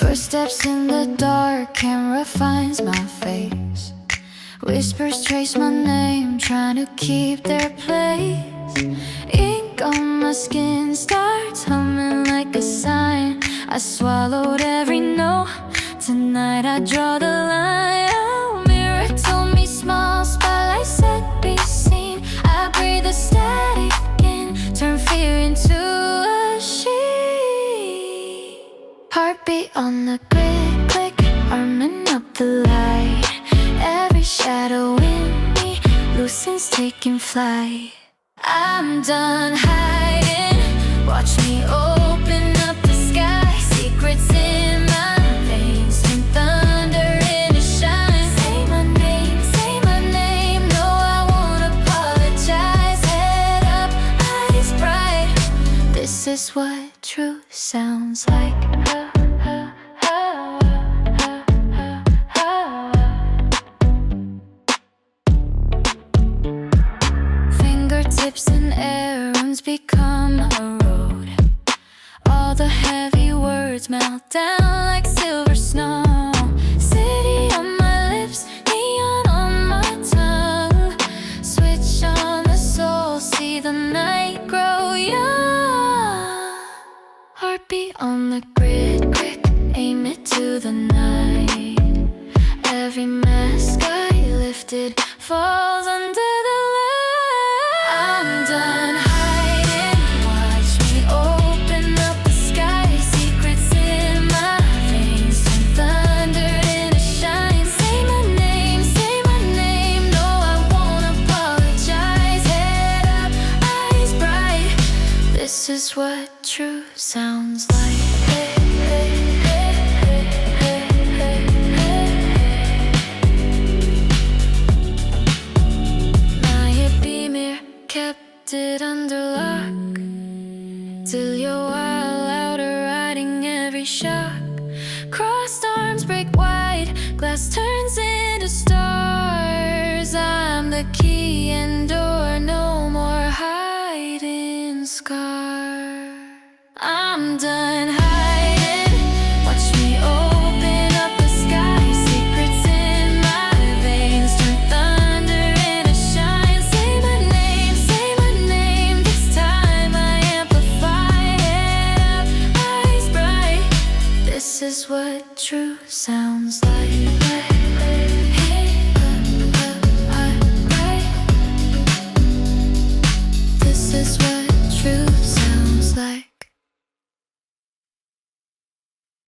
First steps in the dark, camera finds my face. Whispers trace my name, trying to keep their place. Ink on my skin starts humming like a sign. I swallowed every no. Tonight I draw the line. Oh, mirror told me small, spotlight said be seen. I breathe the static in, turn fear into a sheet. Heartbeat on the grid, click, arming up the light. Every shadow in me loosens, taking flight. I'm done hiding, watch me open up the sky. Secrets in my veins, turn thunder into shine. Say my name, no I won't apologize. Head up, eyes bright, this is what truth sounds like. Fingertips in air, runes become a road. All the heavy words melt down like silver snow. City on my lips, neon on my tongue. Switch on the soul, see the night grow young. Heartbeat on the grid, quick, aim it to the night. Every mask I lifted falls under the light. I'm done hiding, watch me open up the sky. Secrets in my veins, turn thunder into shine. Say my name, no I won't apologize. Head up, eyes bright, this is what true sounds like. Kept it under lock till you're wild, louder, riding every shock. Crossed arms break wide, glass turns into stars. I'm the key and door, no more hiding scar. I'm done hiding, watch me open up the sky. Secrets in my veins, turn thunder into shine. Say my name, this time I amplify. Head up, eyes bright, this is what true sounds like. Head up, eyes bright, this is what